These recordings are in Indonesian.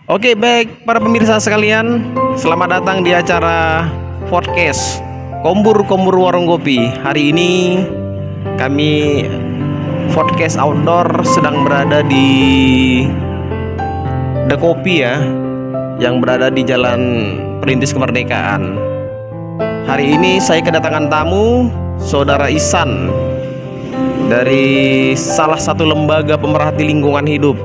Oke, baik para pemirsa sekalian, selamat datang di acara podcast Kombur Warung Kopi. Hari ini kami podcast outdoor sedang berada di The Kopi ya, yang berada di Jalan Perintis Kemerdekaan. Hari ini saya kedatangan tamu, Saudara Ihsan, dari salah satu lembaga pemerhati lingkungan hidup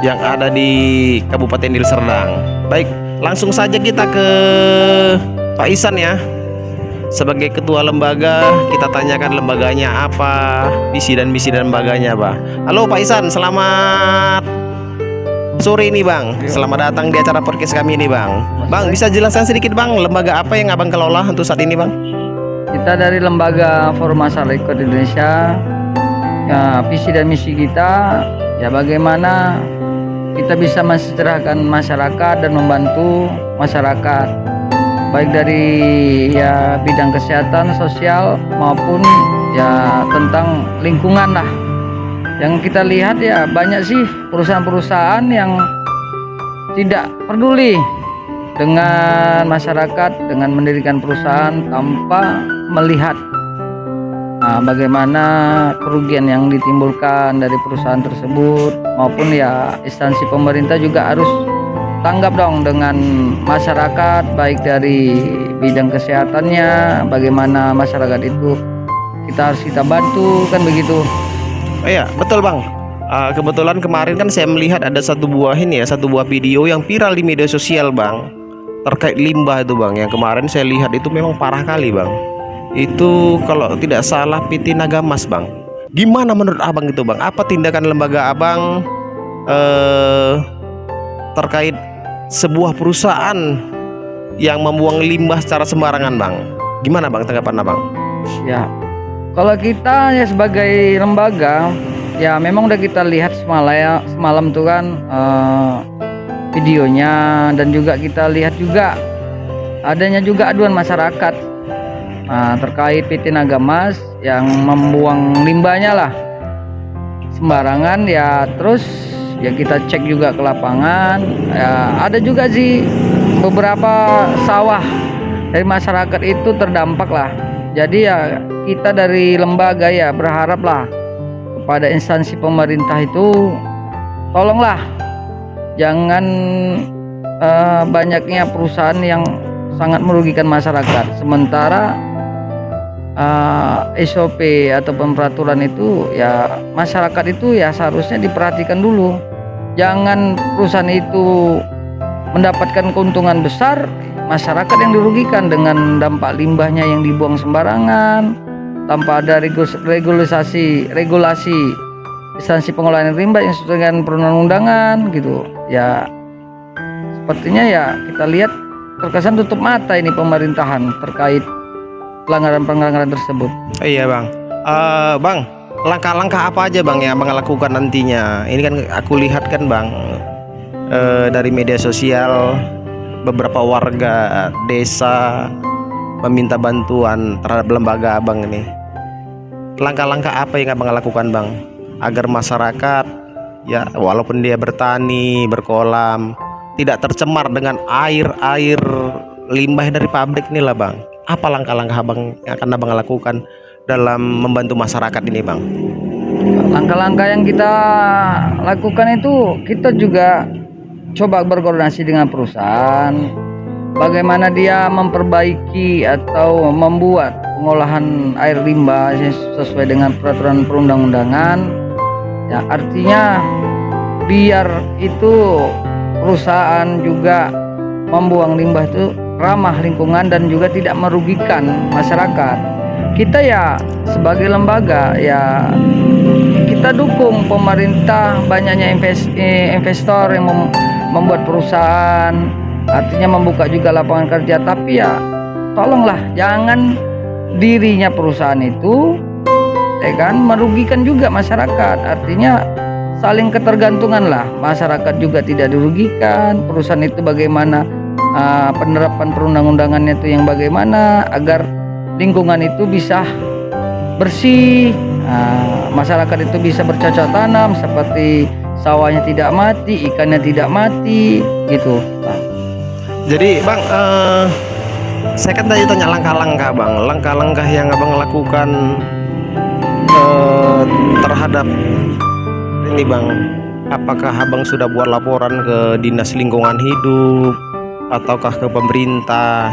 yang ada di Kabupaten Deli Serdang. Baik, langsung saja kita ke Pak Ihsan ya. Sebagai ketua lembaga, kita tanyakan lembaganya apa, visi dan misi dan lembaganya apa. Halo Pak Ihsan, selamat sore nih Bang. Selamat datang di acara podcast kami ini Bang. Bang, bisa jelaskan sedikit Bang, lembaga apa yang Abang kelola untuk saat ini Bang? Kita dari Lembaga Forum Masyarakat Indonesia, ya, visi dan misi kita ya bagaimana kita bisa mensejahterakan masyarakat dan membantu masyarakat, baik dari ya bidang kesehatan, sosial maupun ya tentang lingkungan lah. Yang kita lihat ya banyak sih perusahaan-perusahaan yang tidak peduli dengan masyarakat, dengan mendirikan perusahaan tanpa melihat bagaimana kerugian yang ditimbulkan dari perusahaan tersebut, maupun ya instansi pemerintah juga harus tanggap dong dengan masyarakat, baik dari bidang kesehatannya, bagaimana masyarakat itu kita harus bantu kan begitu. Oh iya, betul Bang. Kebetulan kemarin kan saya melihat ada satu buah video yang viral di media sosial Bang, terkait limbah itu Bang. Yang kemarin saya lihat itu memang parah kali Bang. Itu kalau tidak salah PT Nagamas Bang. Gimana menurut Abang itu Bang? Apa tindakan lembaga Abang terkait sebuah perusahaan yang membuang limbah secara sembarangan Bang? Gimana Bang tanggapan Abang? Ya, kalau kita ya sebagai lembaga ya memang udah kita lihat semalam tuh kan videonya, dan juga kita lihat juga adanya juga aduan masyarakat terkait PT Nagamas yang membuang limbahnya lah sembarangan ya. Terus ya kita cek juga ke lapangan ya, ada juga sih beberapa sawah dari masyarakat itu terdampak lah. Jadi ya kita dari lembaga ya berharap lah kepada instansi pemerintah itu tolonglah jangan banyaknya perusahaan yang sangat merugikan masyarakat, sementara SOP atau peraturan itu ya masyarakat itu ya seharusnya diperhatikan dulu. Jangan perusahaan itu mendapatkan keuntungan besar, masyarakat yang dirugikan dengan dampak limbahnya yang dibuang sembarangan tanpa ada regulasi instansi pengelolaan limbah yang sesuai dengan perundang-undangan gitu ya. Sepertinya ya kita lihat terkesan tutup mata ini pemerintahan terkait pelanggaran tersebut. Oh iya Bang. Bang, langkah-langkah apa aja Bang yang Abang lakukan nantinya? Ini kan aku lihat kan Bang, dari media sosial beberapa warga desa meminta bantuan terhadap lembaga Abang ini. Langkah-langkah apa yang Abang lakukan Bang agar masyarakat ya walaupun dia bertani, berkolam, tidak tercemar dengan air limbah dari pabrik ini lah Bang? Apa langkah-langkah Abang yang akan Abang lakukan dalam membantu masyarakat ini Bang? Langkah-langkah yang kita lakukan itu kita juga coba berkoordinasi dengan perusahaan, bagaimana dia memperbaiki atau membuat pengolahan air limbah sesuai dengan peraturan perundang-undangan ya. Artinya biar itu perusahaan juga membuang limbah itu ramah lingkungan dan juga tidak merugikan masyarakat. Kita ya sebagai lembaga ya kita dukung pemerintah, banyaknya investor yang membuat perusahaan, artinya membuka juga lapangan kerja. Tapi ya tolonglah jangan dirinya perusahaan itu ya kan merugikan juga masyarakat. Artinya saling ketergantungan lah, masyarakat juga tidak dirugikan, perusahaan itu bagaimana penerapan perundang-undangannya itu yang bagaimana agar lingkungan itu bisa bersih, masyarakat itu bisa bercocok tanam seperti sawahnya tidak mati, ikannya tidak mati, gitu. Bang. Jadi Bang, saya kan tadi tanya langkah-langkah Bang, langkah-langkah yang Abang lakukan terhadap ini Bang. Apakah Abang sudah buat laporan ke Dinas Lingkungan Hidup ataukah ke pemerintah?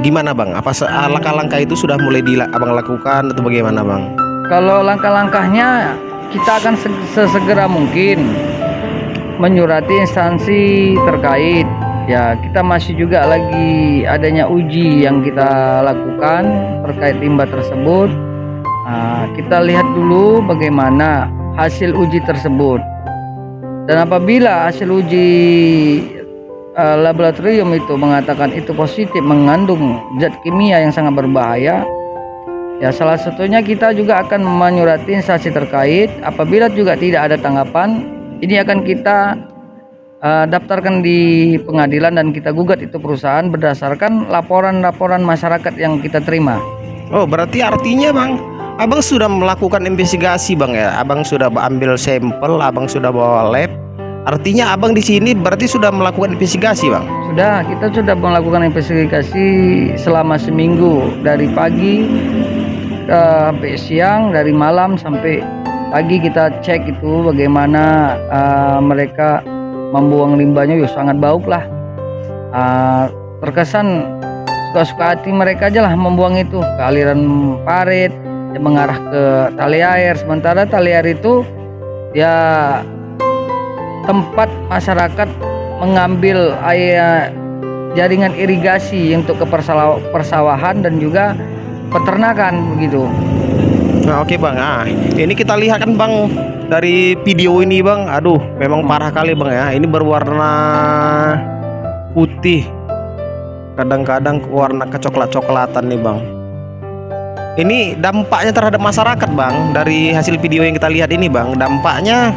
Gimana Bang? Apa langkah-langkah itu sudah mulai Abang lakukan atau bagaimana Bang? Kalau langkah-langkahnya, kita akan sesegera mungkin menyurati instansi terkait. Ya, kita masih juga lagi adanya uji yang kita lakukan terkait limbah tersebut. Kita lihat dulu bagaimana hasil uji tersebut. Dan apabila hasil uji laboratorium itu mengatakan itu positif mengandung zat kimia yang sangat berbahaya, ya salah satunya kita juga akan menyurati instansi terkait. Apabila juga tidak ada tanggapan, ini akan kita daftarkan di pengadilan dan kita gugat itu perusahaan berdasarkan laporan-laporan masyarakat yang kita terima. Oh, berarti artinya Bang, Abang sudah melakukan investigasi Bang ya? Abang sudah ambil sampel, Abang sudah bawa lab. Artinya Abang di sini berarti sudah melakukan investigasi Bang? Sudah, kita sudah melakukan investigasi selama seminggu, dari pagi sampai siang, dari malam sampai pagi kita cek itu bagaimana mereka membuang limbahnya. Ya sangat bauk lah, terkesan suka-suka hati mereka aja lah membuang itu ke aliran parit yang mengarah ke tali air. Sementara tali air itu ya tempat masyarakat mengambil air jaringan irigasi untuk ke persawahan dan juga peternakan begitu. Nah, oke Bang. Ini kita lihat kan Bang dari video ini Bang. Aduh, memang parah kali Bang ya. Ini berwarna putih, kadang-kadang warna kecoklat-coklatan nih Bang. Ini dampaknya terhadap masyarakat Bang. Dari hasil video yang kita lihat ini Bang, dampaknya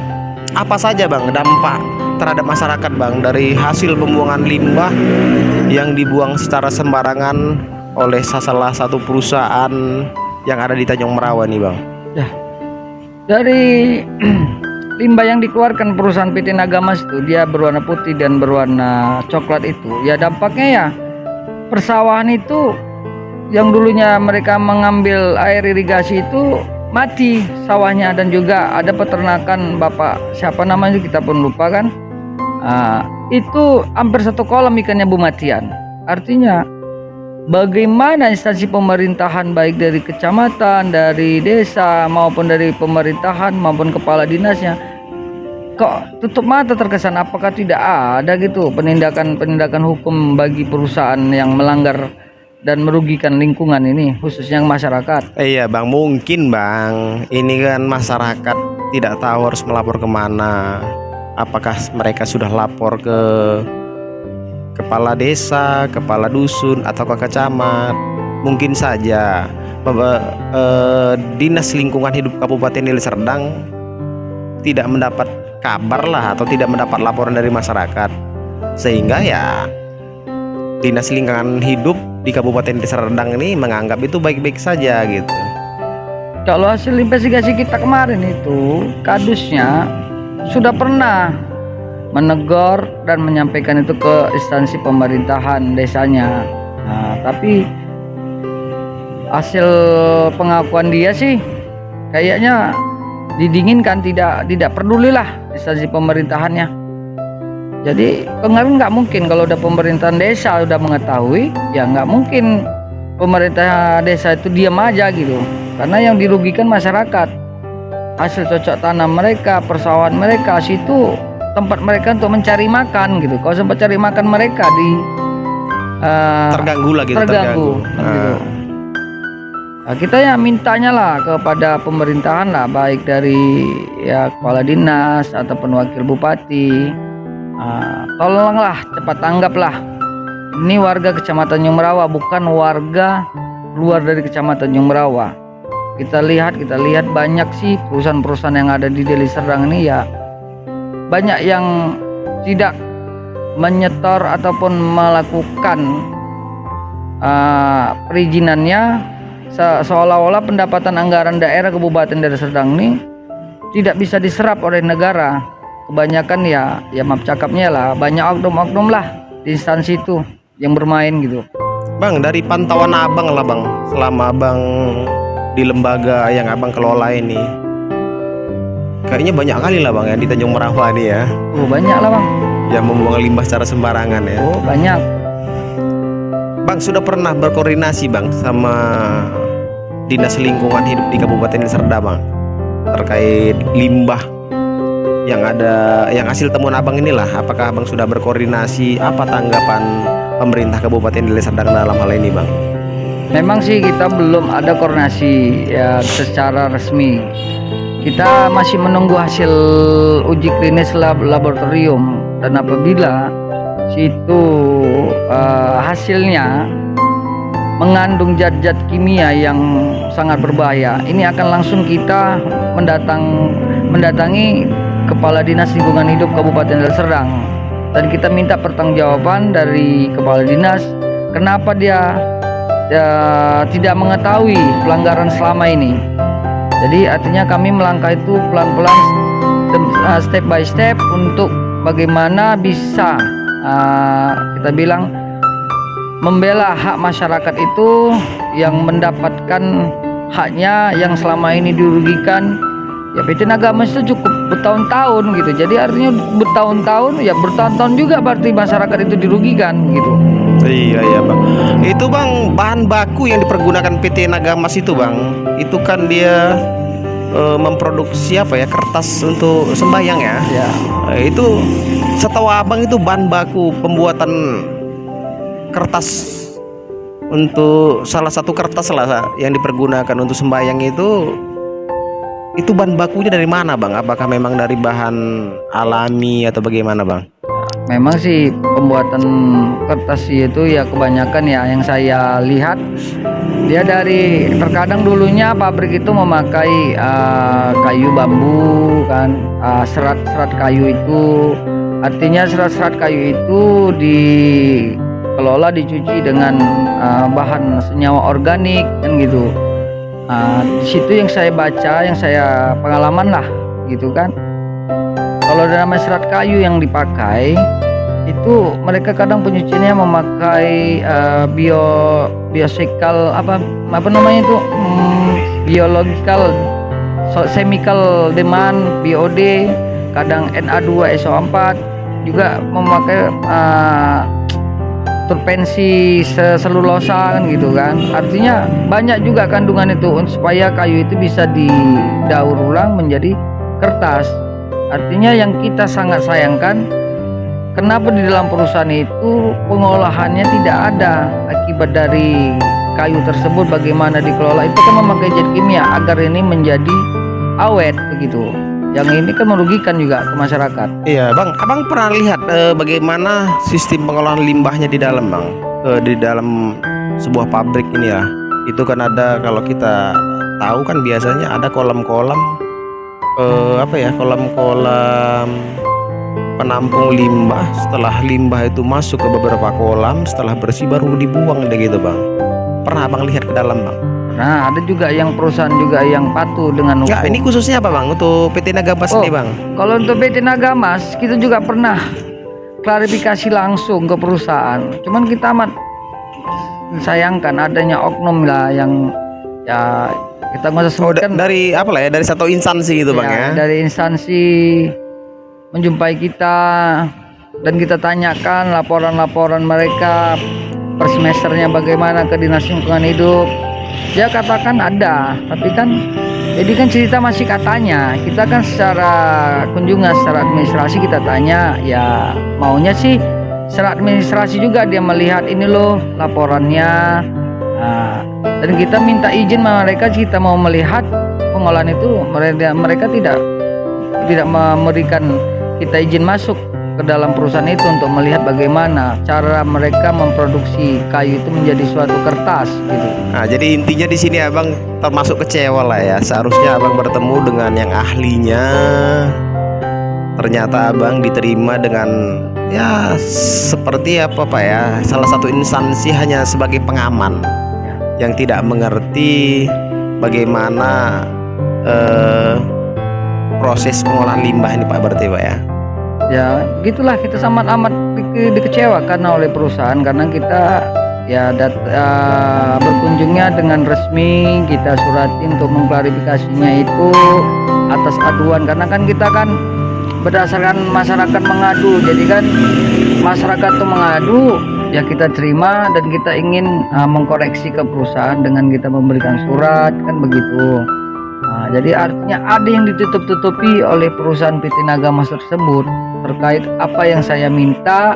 apa saja Bang? Dampak terhadap masyarakat Bang dari hasil pembuangan limbah yang dibuang secara sembarangan oleh salah satu perusahaan yang ada di Tanjung Merawa nih Bang. Ya, dari limbah yang dikeluarkan perusahaan PT Nagamas itu, dia berwarna putih dan berwarna coklat itu, ya dampaknya ya persawahan itu yang dulunya mereka mengambil air irigasi itu mati sawahnya, dan juga ada peternakan bapak siapa namanya kita pun lupa kan, itu hampir satu kolam ikannya bumatian. Artinya bagaimana instansi pemerintahan baik dari kecamatan, dari desa maupun dari pemerintahan maupun kepala dinasnya kok tutup mata, terkesan apakah tidak ada gitu penindakan hukum bagi perusahaan yang melanggar dan merugikan lingkungan ini, khususnya masyarakat. Iya Bang, mungkin Bang ini kan masyarakat tidak tahu harus melapor kemana. Apakah mereka sudah lapor ke kepala desa, kepala dusun, atau ke camat? Mungkin saja Dinas Lingkungan Hidup Kabupaten Deli Serdang tidak mendapat kabar lah, atau tidak mendapat laporan dari masyarakat, sehingga ya Dinas Lingkungan Hidup di Kabupaten Deli Serdang ini menganggap itu baik-baik saja gitu. Kalau hasil investigasi kita kemarin itu, kadusnya sudah pernah menegur dan menyampaikan itu ke instansi pemerintahan desanya. Tapi hasil pengakuan dia sih kayaknya didinginkan, tidak pedulilah instansi pemerintahannya. Jadi kemarin nggak mungkin kalau udah pemerintahan desa udah mengetahui, ya nggak mungkin pemerintah desa itu diam aja gitu, karena yang dirugikan masyarakat. Hasil cocok tanam mereka, persawahan mereka, situ tempat mereka untuk mencari makan gitu. Kalau sempat cari makan mereka terganggu lah gitu. Terganggu. Gitu. Nah, kita ya mintanya lah kepada pemerintahan lah, baik dari ya kepala dinas ataupun wakil bupati, tolonglah cepat tanggaplah. Ini warga Kecamatan Tanjung Merawa, bukan warga luar dari Kecamatan Tanjung Merawa. Kita lihat banyak sih perusahaan-perusahaan yang ada di Deli Serdang ini, ya banyak yang tidak menyetor ataupun melakukan perizinannya, seolah-olah pendapatan anggaran daerah Kabupaten Deli Serdang ini tidak bisa diserap oleh negara. Kebanyakan ya maaf cakapnya lah, banyak oknum-oknum lah di instansi itu yang bermain gitu. Bang, dari pantauan abang lah bang, selama abang di lembaga yang abang kelola ini, kayaknya banyak kali lah bang ya di Tanjung Merawah ini ya, Oh banyak lah bang. yang membuang limbah secara sembarangan ya. Oh banyak. Bang, sudah pernah berkoordinasi bang sama Dinas Lingkungan Hidup di Kabupaten Deli Serdang bang, terkait limbah yang ada, yang hasil temuan abang inilah. Apakah abang sudah berkoordinasi? Apa tanggapan pemerintah Kabupaten Deli Serdang dalam hal ini bang? Memang sih kita belum ada koordinasi ya secara resmi. Kita masih menunggu hasil uji klinis laboratorium, dan apabila situ hasilnya mengandung zat-zat kimia yang sangat berbahaya, ini akan langsung kita mendatangi Kepala Dinas Lingkungan Hidup Kabupaten Deli Serdang, dan kita minta pertanggungjawaban dari Kepala Dinas kenapa dia tidak mengetahui pelanggaran selama ini. Jadi artinya kami melangkah itu pelan-pelan, step by step, untuk bagaimana bisa kita bilang membela hak masyarakat itu yang mendapatkan haknya yang selama ini dirugikan. Ya PT Nagamas itu cukup bertahun-tahun gitu. Jadi artinya bertahun-tahun, ya bertahun-tahun juga berarti masyarakat itu dirugikan gitu. Iya bang. Itu bang, bahan baku yang dipergunakan PT Nagamas itu bang, itu kan dia memproduksi apa ya, kertas untuk sembayang ya. Ya. Itu setahu abang itu bahan baku pembuatan kertas, untuk salah satu kertas lah yang dipergunakan untuk sembayang itu bahan bakunya dari mana bang? Apakah memang dari bahan alami atau bagaimana bang? Memang sih pembuatan kertas itu ya kebanyakan ya yang saya lihat dia dari, terkadang dulunya pabrik itu memakai kayu bambu kan, serat-serat kayu itu, artinya serat-serat kayu itu dikelola, dicuci dengan bahan senyawa organik kan gitu. Di situ yang saya baca, yang saya pengalaman lah gitu kan. Kalau dalam serat kayu yang dipakai itu mereka kadang penyucinya memakai biosikal apa namanya itu, biological chemical demand, BOD, kadang Na2SO4, juga memakai turpensi selulosa kan gitu kan. Artinya banyak juga kandungan itu supaya kayu itu bisa didaur ulang menjadi kertas. Artinya yang kita sangat sayangkan, kenapa di dalam perusahaan itu pengolahannya tidak ada akibat dari kayu tersebut, bagaimana dikelola. Itu kan memakai zat kimia agar ini menjadi awet begitu. Yang ini kan merugikan juga ke masyarakat. Iya bang, abang pernah lihat bagaimana sistem pengolahan limbahnya di dalam bang, di dalam sebuah pabrik ini ya. Itu kan ada, kalau kita tahu kan biasanya ada kolam-kolam kolam-kolam penampung limbah. Setelah limbah itu masuk ke beberapa kolam, setelah bersih baru dibuang deh gitu bang. Pernah abang lihat ke dalam bang? Nah, ada juga yang perusahaan juga yang patuh dengan hukum. Enggak, ini khususnya apa bang untuk PT Nagamas ini bang? Kalau untuk PT Nagamas kita juga pernah klarifikasi langsung ke perusahaan. Cuman kita amat sayangkan adanya oknum lah yang ya kita nggak usah sebutkan. Dari apa lah ya, dari satu instansi gitu bang ya? Dari instansi menjumpai kita dan kita tanyakan laporan-laporan mereka per semesternya bagaimana ke Dinas Lingkungan Hidup. Dia katakan ada, tapi kan jadi kan cerita masih katanya. Kita kan secara kunjungan, secara administrasi kita tanya, ya maunya sih secara administrasi juga dia melihat ini loh laporannya. Nah, dan kita minta izin sama mereka, kita mau melihat pengolahan itu, mereka tidak memberikan kita izin masuk ke dalam perusahaan itu untuk melihat bagaimana cara mereka memproduksi kayu itu menjadi suatu kertas gitu. Nah, jadi intinya di sini abang termasuk kecewa lah ya. Seharusnya abang bertemu dengan yang ahlinya. Ternyata abang diterima dengan ya seperti apa pak ya, salah satu instansi hanya sebagai pengaman yang tidak mengerti bagaimana proses pengolahan limbah ini Pak berarti Pak ya? Ya gitulah, kita sangat amat dikecewakan oleh perusahaan karena kita ya berkunjungnya dengan resmi, kita suratin untuk mengklarifikasinya itu atas aduan, karena kan kita kan berdasarkan masyarakat mengadu, jadi kan masyarakat tuh mengadu ya kita terima dan kita ingin mengkoreksi ke perusahaan dengan kita memberikan surat, kan begitu. Nah, jadi artinya ada yang ditutup-tutupi oleh perusahaan PT Nagamas tersebut terkait apa yang saya minta,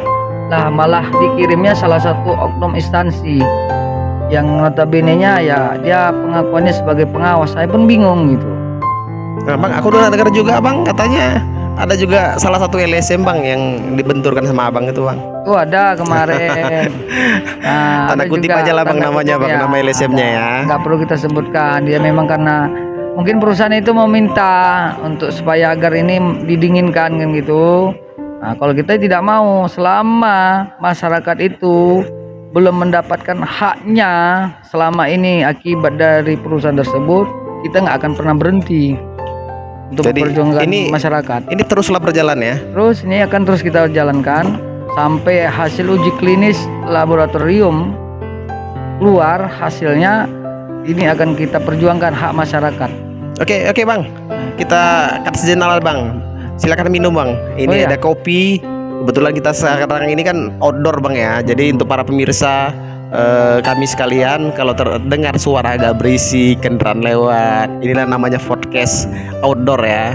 lah malah dikirimnya salah satu oknum instansi yang notabene-nya ya dia pengakuannya sebagai pengawas. Saya pun bingung gitu. Nah, Bang, aku udah dengar juga Bang, katanya ada juga salah satu LSM Bang yang dibenturkan sama Abang itu Bang. Tuh ada kemarin. Nah, Tanda ada kutip juga aja lah Bang tanda namanya Bang, kutipnya. nama LSM-nya ya. Nggak perlu kita sebutkan. Dia memang karena mungkin perusahaan itu meminta untuk supaya agar ini didinginkan kan gitu. Nah, kalau kita tidak mau, selama masyarakat itu belum mendapatkan haknya selama ini akibat dari perusahaan tersebut, kita nggak akan pernah berhenti untuk Jadi, memperjuangkan ini- masyarakat. Ini teruslah berjalan ya. Terus ini akan terus kita jalankan sampai hasil uji klinis laboratorium keluar, hasilnya ini akan kita perjuangkan hak masyarakat. Oke Bang, kita cut sejenak Bang. Silakan minum Bang. Ini Oh, iya. ada kopi. Kebetulan kita sekarang ini kan outdoor Bang ya. Jadi untuk para pemirsa kami sekalian, kalau terdengar suara agak berisi kendaraan lewat, inilah namanya podcast outdoor ya.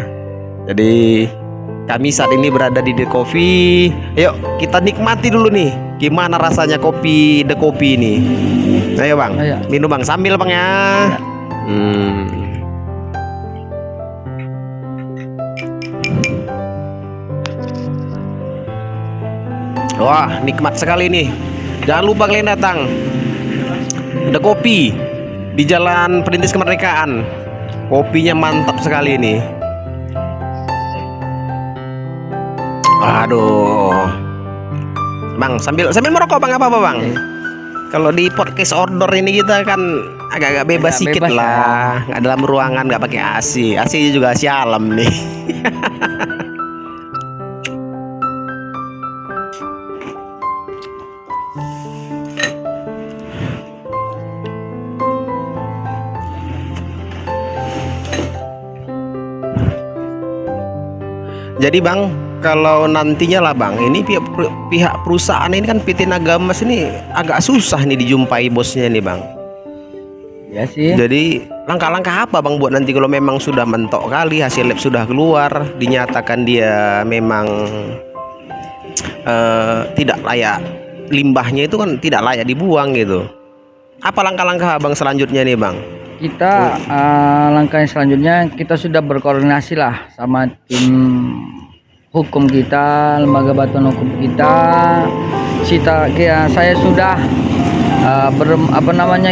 Jadi kami saat ini berada di The Coffee. Yuk kita nikmati dulu nih gimana rasanya kopi The Coffee ini. Ayo Bang, Ayo. minum Bang sambil Bang ya. Wah, nikmat sekali nih. Jangan lupa kalian datang. Ada kopi di Jalan Perintis Kemerdekaan. Kopinya mantap sekali nih. Aduh. Bang, sambil merokok Bang, apa Bang? Kalau di podcast outdoor ini kita kan agak-agak bebas Agak sedikit bebas, lah. Nggak dalam ruangan, nggak pakai AC. AC juga AC alam nih. Jadi Bang, kalau nantinya lah Bang, ini pihak perusahaan ini kan PT Nagamas ini agak susah nih dijumpai bosnya nih Bang. Ya sih. Jadi langkah-langkah apa Bang buat nanti kalau memang sudah mentok kali hasil lab sudah keluar, dinyatakan dia memang tidak layak, limbahnya itu kan tidak layak dibuang gitu. Apa langkah-langkah Abang selanjutnya nih Bang? Kita langkah yang selanjutnya kita sudah berkoordinasi lah sama tim hukum kita, lembaga bantuan hukum kita. Saya sudah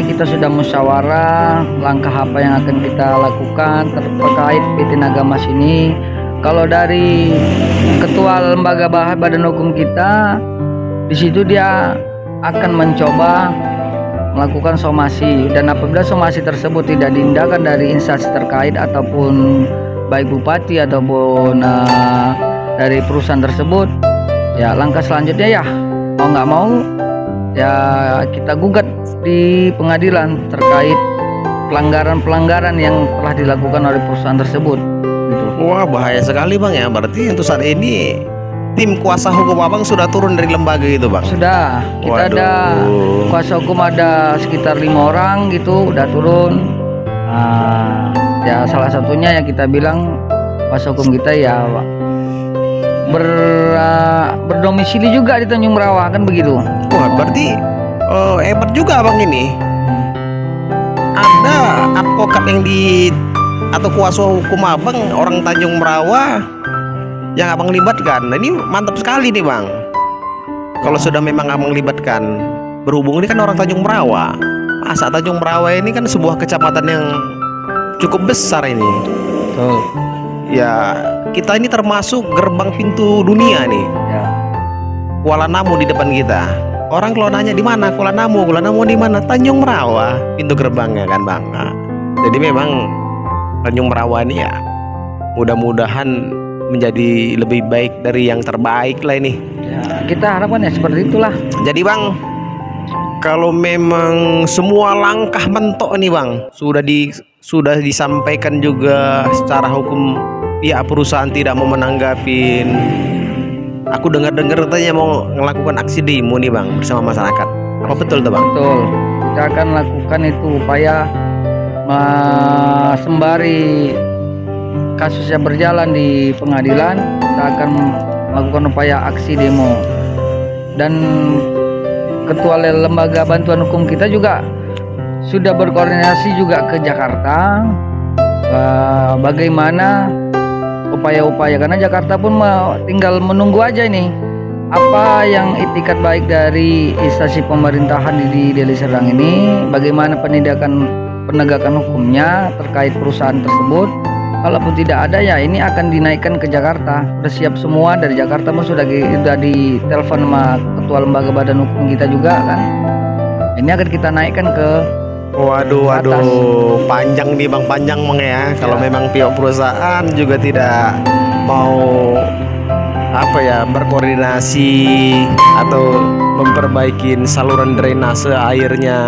kita sudah musyawarah langkah apa yang akan kita lakukan terkait PT Nagamas ini. Kalau dari ketua lembaga badan hukum kita, di situ dia akan mencoba melakukan somasi, dan apabila somasi tersebut tidak diindahkan dari instansi terkait ataupun baik bupati ataupun dari perusahaan tersebut, ya langkah selanjutnya ya mau nggak mau ya kita gugat di pengadilan terkait pelanggaran-pelanggaran yang telah dilakukan oleh perusahaan tersebut gitu. Wah, bahaya sekali Bang ya. Berarti untuk saat ini tim kuasa hukum Abang sudah turun dari lembaga itu Bang? Sudah, kita ada Waduh. kuasa hukum ada sekitar 5 orang gitu udah turun. Ya salah satunya yang kita bilang kuasa hukum kita ya berdomisili juga di Tanjung Merawa, kan begitu. Wah, berarti hebat juga Abang ini. Ada advokat yang atau kuasa hukum Abang orang Tanjung Merawa yang Abang libatkan. Nah, ini mantap sekali nih Bang. Kalau sudah memang Abang libatkan, berhubung ini kan orang Tanjung Merawa. Masa Tanjung Merawa ini kan sebuah kecamatan yang cukup besar ini. Betul. Ya, kita ini termasuk gerbang pintu dunia nih. Ya. Kuala Namu di depan kita. Orang kalau nanya di mana Kuala Namu di mana? Tanjung Merawa, pintu gerbangnya kan Bang. Nah, jadi memang Tanjung Merawa ini ya mudah-mudahan menjadi lebih baik dari yang terbaik lah ini. Ya, kita harapkan ya seperti itulah. Jadi Bang, kalau memang semua langkah mentok nih Bang, sudah disampaikan juga secara hukum, pihak perusahaan tidak mau menanggapin. Aku dengar-dengar katanya mau melakukan aksi demo nih Bang bersama masyarakat. Apa betul tuh Bang? Betul. Kita akan lakukan itu upaya sembari kasusnya berjalan di pengadilan, kita akan melakukan upaya aksi demo. Dan ketua lembaga bantuan hukum kita juga sudah berkoordinasi juga ke Jakarta, bagaimana upaya-upaya, karena Jakarta pun tinggal menunggu aja ini apa yang itikat baik dari instansi pemerintahan di Deli Serdang ini, bagaimana penegakan hukumnya terkait perusahaan tersebut. Kalaupun tidak ada ya ini akan dinaikkan ke Jakarta. Sudah siap semua dari Jakarta pun sudah ditelepon sama ketua lembaga badan hukum kita juga kan. Ini akan kita naikkan ke Waduh, atas. Panjang nih Bang, panjang Bang ya. Kalau memang pihak perusahaan juga tidak mau berkoordinasi atau memperbaiki saluran drainase airnya.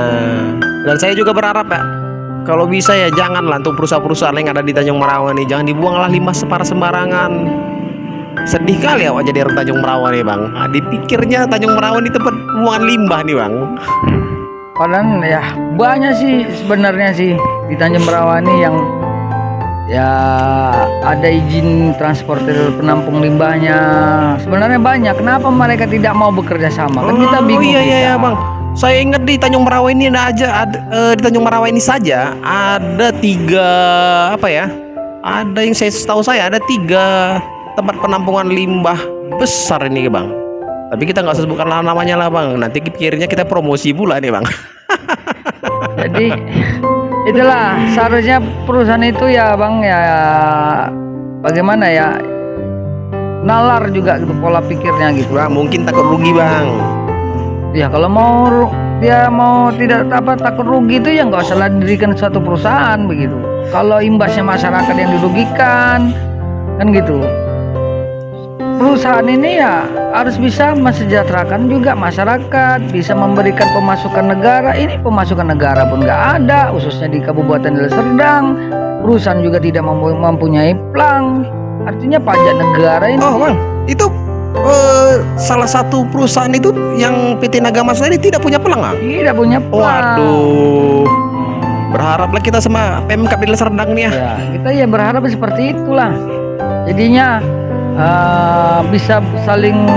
Dan saya juga berharap ya, kalau bisa ya janganlah untuk perusahaan-perusahaan yang ada di Tanjung Merawa nih, jangan dibuanglah limbah sembarangan. Sedih kali ya jadi orang Tanjung Merawa nih Bang. Dipikirnya Tanjung Merawa ini tempat buangan limbah nih Bang. Padahal ya banyak sih sebenarnya sih di Tanjung Merawa ini yang ya ada izin transporter penampung limbahnya. Sebenarnya banyak. Kenapa mereka tidak mau bekerja sama? Kan kita bingung. Iya Bang. Saya ingat di Tanjung Merawa ini di Tanjung Merawa ini saja ada 3 Ada yang setahu saya ada 3 tempat penampungan limbah besar ini Bang. Tapi kita nggak sebutkan namanya lah Bang. Nanti pikirnya kita promosi pula nih Bang. Jadi itulah seharusnya perusahaan itu ya Bang ya, bagaimana ya, nalar juga gitu pola pikirnya gitu. Bang, mungkin takut rugi Bang. Ya kalau dia mau tidak takut rugi itu ya nggak usah didirikan suatu perusahaan begitu. Kalau imbasnya masyarakat yang dirugikan kan gitu. Perusahaan ini ya harus bisa mensejahterakan juga masyarakat, bisa memberikan pemasukan negara. Ini pemasukan negara pun nggak ada, khususnya di Kabupaten Deli Serdang. Perusahaan juga tidak mempunyai plang. Artinya pajak negara ini. Oh Bang, itu salah satu perusahaan itu yang PT Nagamas ini tidak punya pelang Bang? Tidak punya plang. Waduh. Berharaplah kita sama Pemkab Deli Serdang nih ya. Ya, kita ya berharap seperti itulah. Jadinya bisa saling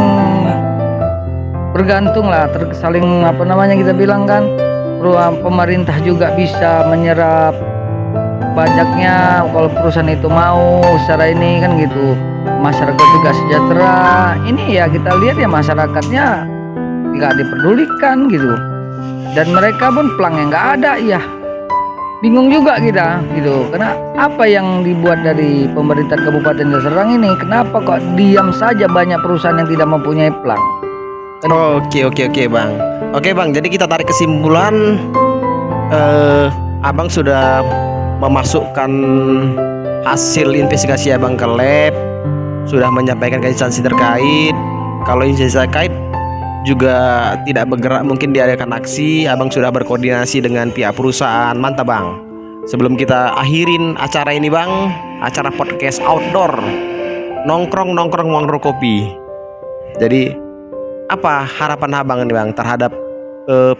bergantung lah, saling kita bilang kan, pemerintah juga bisa menyerap pajaknya kalau perusahaan itu mau secara ini kan gitu, masyarakat juga sejahtera. Ini ya kita lihat ya masyarakatnya nggak diperdulikan gitu, dan mereka pun pelangnya nggak ada ya. Bingung juga kita gitu, karena apa yang dibuat dari pemerintah Kabupaten Deli Serdang ini, kenapa kok diam saja banyak perusahaan yang tidak mempunyai plang? Oke Bang. Oke Bang, jadi kita tarik kesimpulan, Abang sudah memasukkan hasil investigasi Abang ke lab, sudah menyampaikan ke instansi terkait. Kalau instansi terkait juga tidak bergerak, mungkin diadakan aksi. Abang sudah berkoordinasi dengan pihak perusahaan. Mantap Bang. Sebelum kita akhirin acara ini Bang, acara podcast outdoor nongkrong warung kopi, jadi apa harapan Abang ini Bang terhadap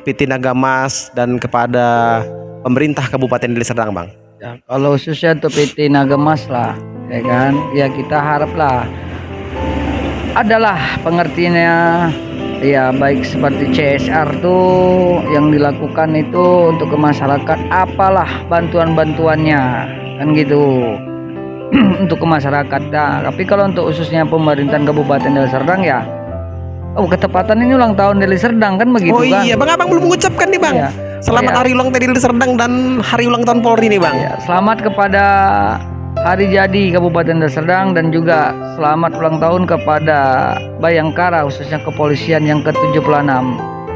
PT Nagamas dan kepada pemerintah Kabupaten Deli Serdang Bang? Ya, kalau khususnya untuk PT Nagamas lah ya kan, ya kita haraplah adalah pengertiannya ya, baik seperti CSR tuh yang dilakukan itu untuk ke masyarakat, apalah bantuan-bantuannya kan gitu. Untuk ke masyarakat dah. Tapi kalau untuk khususnya pemerintahan Kabupaten Deli Serdang ya, ketepatan ini ulang tahun Deli Serdang kan begitu kan. Oh iya Bang, Abang belum mengucapkan nih Bang ya. Selamat hari ulang tahun Deli Serdang dan hari ulang tahun Polri nih Bang ya. Selamat kepada hari jadi Kabupaten Deli Serdang, dan juga selamat ulang tahun kepada Bayangkara, khususnya kepolisian yang ke-76.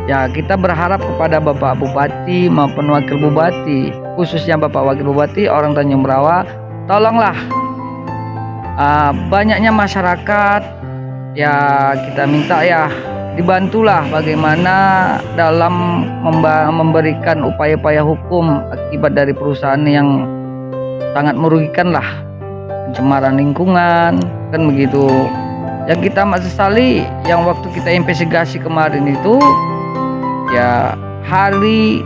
Ya, kita berharap kepada Bapak Bupati maupun Wakil Bupati, khususnya Bapak Wakil Bupati orang Tanjung Merawa, tolonglah banyaknya masyarakat, ya kita minta ya dibantulah bagaimana dalam memberikan upaya-upaya hukum akibat dari perusahaan yang sangat merugikan lah, pencemaran lingkungan kan begitu. Yang kita sesali yang waktu kita investigasi kemarin itu ya hari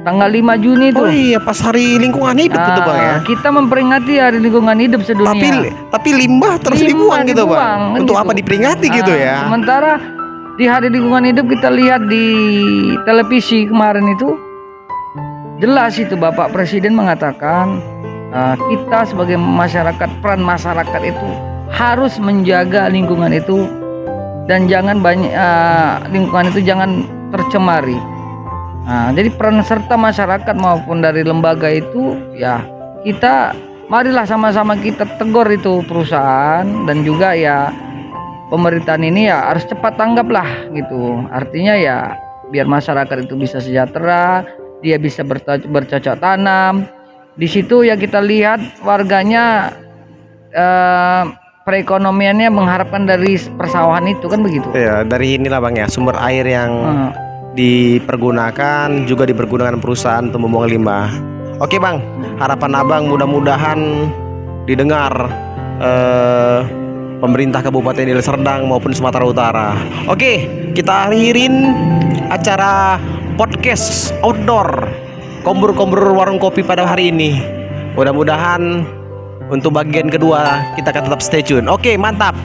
tanggal 5 Juni itu. Oh iya, pas hari lingkungan hidup itu Bang ya. Kita memperingati hari lingkungan hidup sedunia. Tapi limbah terus dibuang gitu Bang. kan Untuk gitu. apa diperingati gitu ya? Sementara di hari lingkungan hidup kita lihat di televisi kemarin itu jelas itu Bapak Presiden mengatakan kita sebagai masyarakat, peran masyarakat itu harus menjaga lingkungan itu dan jangan lingkungan itu jangan tercemari. Jadi peran serta masyarakat maupun dari lembaga itu ya kita marilah sama-sama kita tegur itu perusahaan, dan juga ya pemerintahan ini ya harus cepat tanggap lah gitu. Artinya ya biar masyarakat itu bisa sejahtera, dia bisa bercocok tanam. Di situ ya kita lihat warganya perekonomiannya mengharapkan dari persawahan itu kan begitu. Ya, dari inilah Bang ya, sumber air yang dipergunakan juga dipergunakan perusahaan untuk membuang limbah. Oke Bang, harapan Abang mudah-mudahan didengar pemerintah Kabupaten Deli Serdang maupun Sumatera Utara. Oke, kita akhirin acara podcast outdoor kombur-kombur warung kopi pada hari ini. Mudah-mudahan untuk bagian kedua kita akan tetap stay tune. Oke, mantap.